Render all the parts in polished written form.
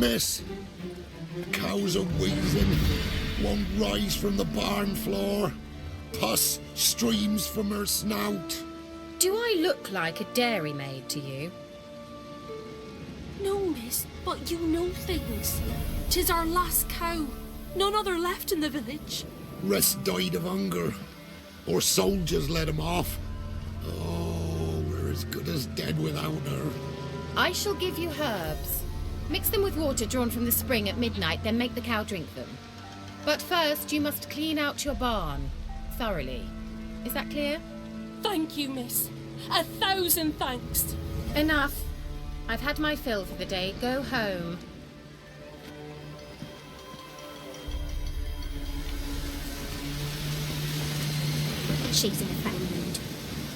Miss. Cows are wheezing, won't rise from the barn floor. Pus streams from her snout. Do I look like a dairymaid to you? No, miss, but you know things. 'Tis our last cow. None other left in the village. Rest died of hunger. Or soldiers let him off. Oh, we're as good as dead without her. I shall give you herbs. Mix them with water drawn from the spring at midnight, then make the cow drink them. But first, you must clean out your barn. Thoroughly. Is that clear? Thank you, miss. 1,000 thanks. Enough. I've had my fill for the day. Go home. She's in a foul mood.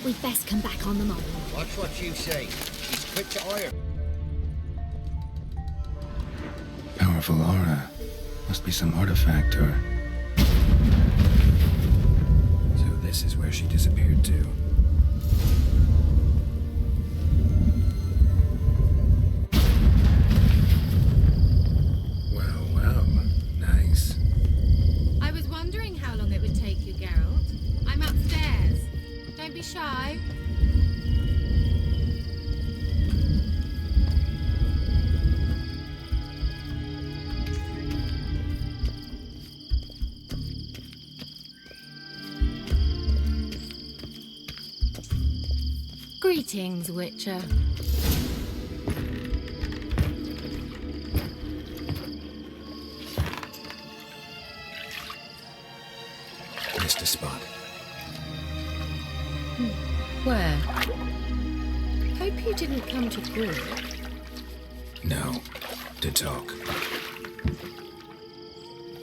We'd best come back on the morrow. Watch what you say. She's quick to ire. Powerful aura. Must be some artifact or... So this is where she disappeared to. Well, nice. I was wondering how long it would take you, Geralt. I'm upstairs. Don't be shy. Greetings, Witcher. Missed a spot. Where? Hope you didn't come to call. No. To talk.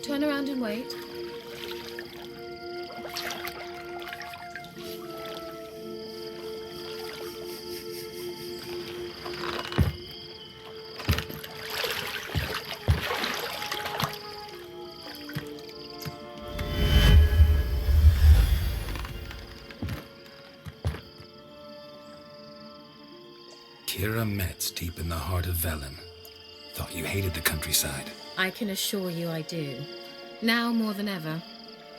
Turn around and wait. Keira Metz, deep in the heart of Velen. Thought you hated the countryside. I can assure you I do. Now more than ever.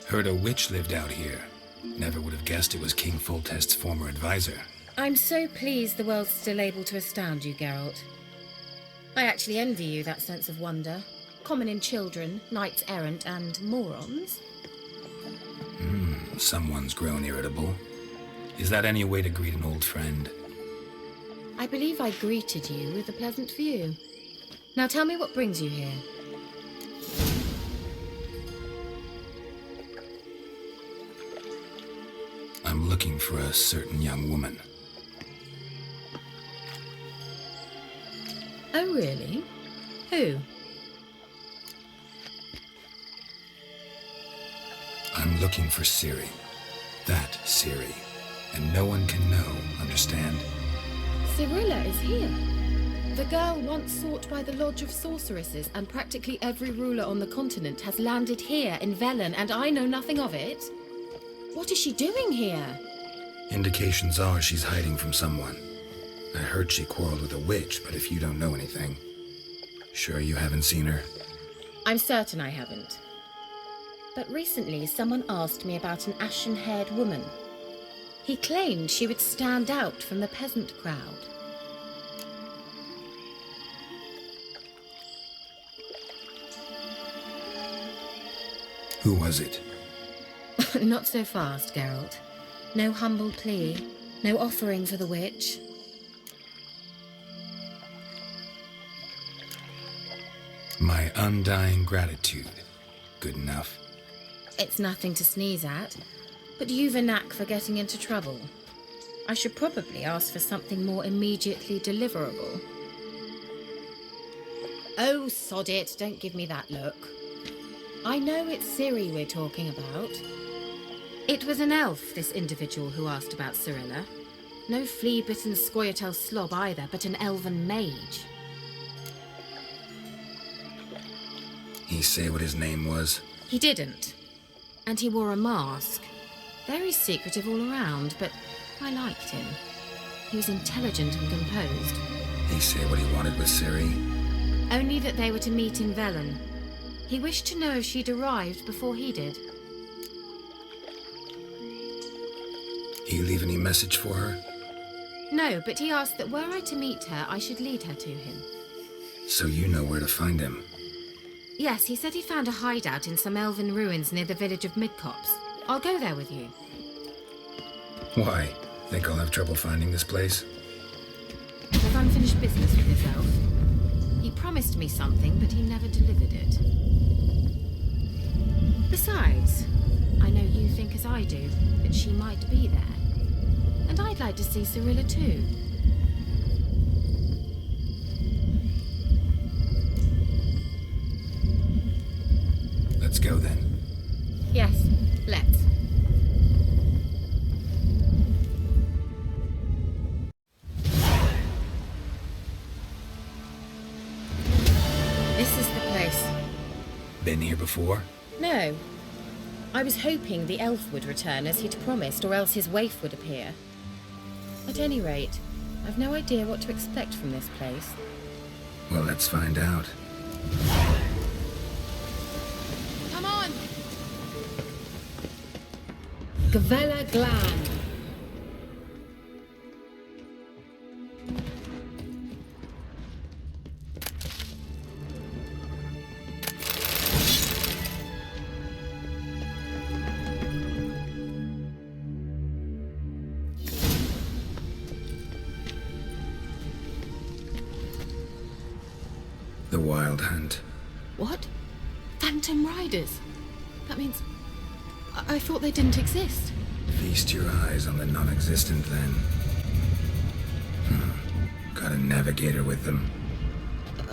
Heard a witch lived out here. Never would have guessed it was King Foltest's former advisor. I'm so pleased the world's still able to astound you, Geralt. I actually envy you that sense of wonder. Common in children, knights errant, and morons. Someone's grown irritable. Is that any way to greet an old friend? I believe I greeted you with a pleasant view. Now tell me what brings you here. I'm looking for a certain young woman. Oh, really? Who? I'm looking for Ciri. That Ciri. And no one can know, understand? Cirilla is here. The girl once sought by the Lodge of Sorceresses, and practically every ruler on the continent has landed here in Velen, and I know nothing of it. What is she doing here? Indications are she's hiding from someone. I heard she quarreled with a witch, but if you don't know anything... Sure you haven't seen her? I'm certain I haven't. But recently someone asked me about an ashen-haired woman. He claimed she would stand out from the peasant crowd. Who was it? Not so fast, Geralt. No humble plea, no offering for the witch. My undying gratitude. Good enough. It's nothing to sneeze at, but you've a knack for getting into trouble. I should probably ask for something more immediately deliverable. Oh, sod it, don't give me that look. I know it's Ciri we're talking about. It was an elf, this individual who asked about Cirilla. No flea-bitten Scoia'tael slob either, but an elven mage. He say what his name was? He didn't. And he wore a mask. Very secretive all around, but I liked him. He was intelligent and composed. He say what he wanted with Ciri? Only that they were to meet in Velen. He wished to know if she'd arrived before he did. You leave any message for her? No, but he asked that were I to meet her, I should lead her to him. So you know where to find him. Yes, he said he found a hideout in some elven ruins near the village of Midcopse. I'll go there with you. Why? Think I'll have trouble finding this place? I've unfinished business with this elf. He promised me something, but he never delivered it. Besides, I know you think as I do, that she might be there. And I'd like to see Cyrilla too. Let's go then. Yes, let's. This is the place. Been here before? No. I was hoping the elf would return as he'd promised, or else his waif would appear. At any rate, I've no idea what to expect from this place. Well, let's find out. Come on! Gavella Glan. The Wild Hunt. What? Phantom Riders? That means... I thought they didn't exist. Feast your eyes on the non-existent then. Got a navigator with them.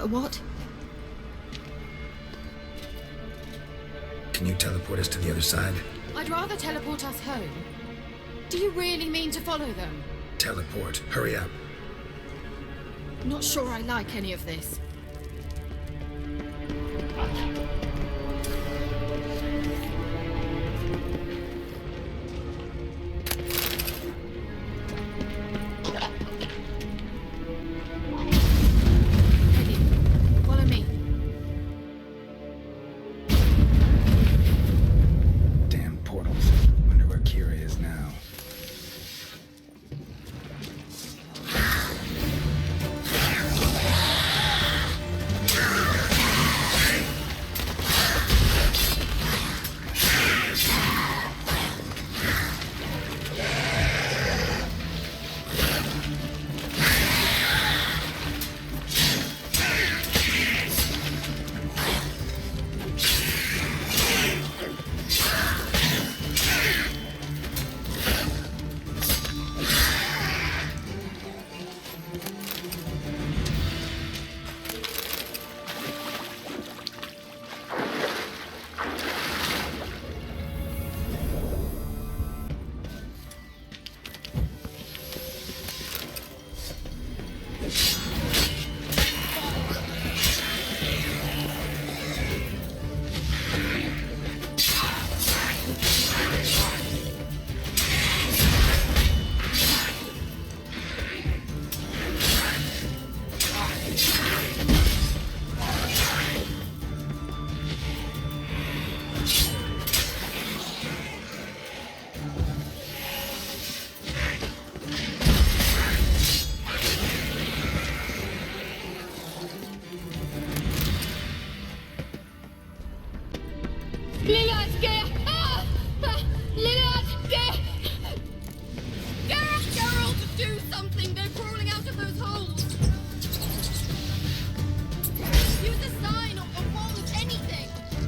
What? Can you teleport us to the other side? I'd rather teleport us home. Do you really mean to follow them? Teleport. Hurry up. Not sure I like any of this. Follow me. Damn portals. Wonder where Keira is now.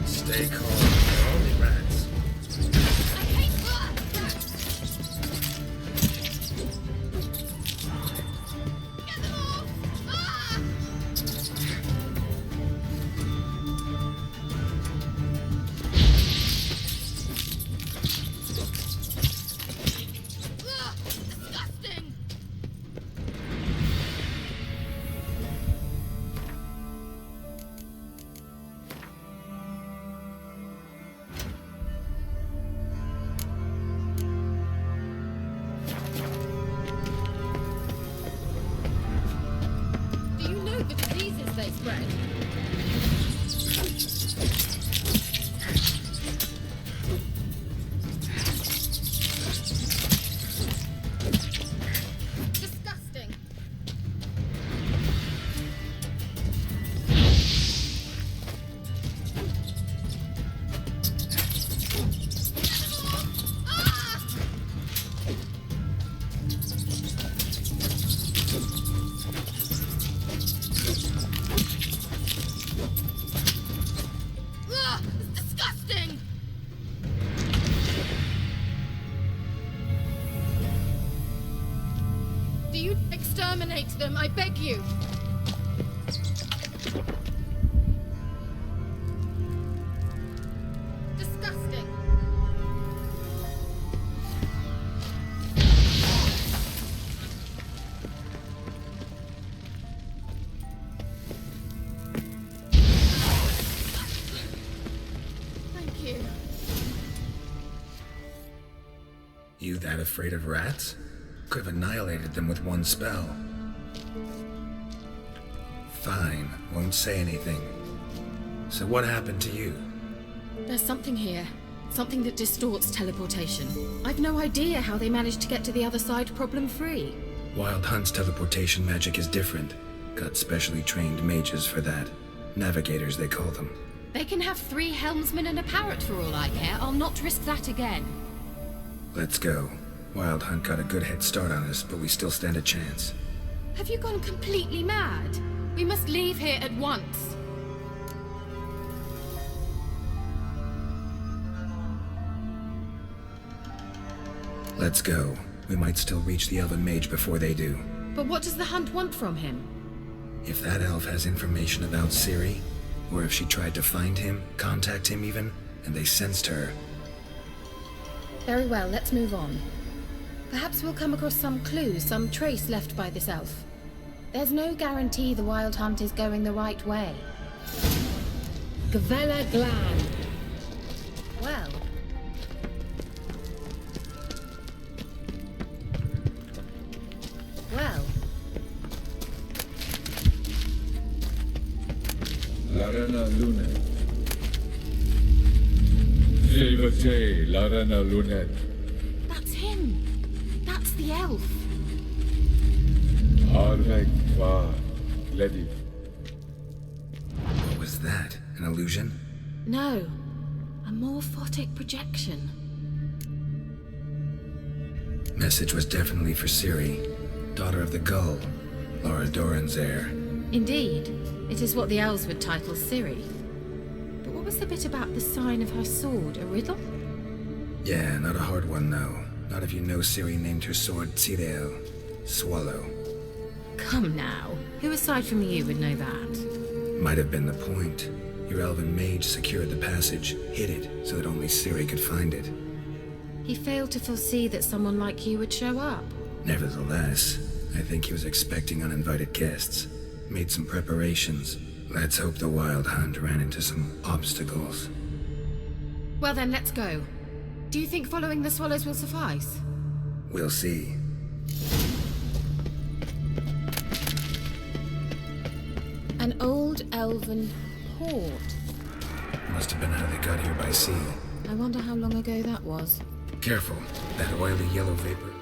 Stay calm. They're only rats. The diseases they spread. Do you exterminate them? I beg you. Disgusting. Thank you. You that afraid of rats? Could have annihilated them with one spell. Fine, won't say anything. So what happened to you? There's something here. Something that distorts teleportation. I've no idea how they managed to get to the other side problem-free. Wild Hunt's teleportation magic is different. Got specially trained mages for that. Navigators, they call them. They can have 3 helmsmen and a parrot for all I care. I'll not risk that again. Let's go. Wild Hunt got a good head start on us, but we still stand a chance. Have you gone completely mad? We must leave here at once. Let's go. We might still reach the elven mage before they do. But what does the hunt want from him? If that elf has information about Ciri, or if she tried to find him, contact him even, and they sensed her. Very well, let's move on. Perhaps we'll come across some clue, some trace left by this elf. There's no guarantee the Wild Hunt is going the right way. Gavella Glan. Well. Well. Larena Lunet. Jevate Larena Lunet. That's him. That's the elf. Arvek Va Gledi. What was that? An illusion? No. A morphotic projection. Message was definitely for Ciri, daughter of the Gull, Laura Doran's heir. Indeed. It is what the elves would title Ciri. But what was the bit about the sign of her sword? A riddle? Yeah, not a hard one, though. Not if you know Ciri named her sword Tsidel, Swallow. Come now. Who aside from you would know that? Might have been the point. Your elven mage secured the passage, hid it, so that only Ciri could find it. He failed to foresee that someone like you would show up. Nevertheless, I think he was expecting uninvited guests. Made some preparations. Let's hope the Wild Hunt ran into some obstacles. Well then, let's go. Do you think following the swallows will suffice? We'll see. An old elven port. Must have been how they got here by sea. I wonder how long ago that was. Careful, that oily yellow vapor.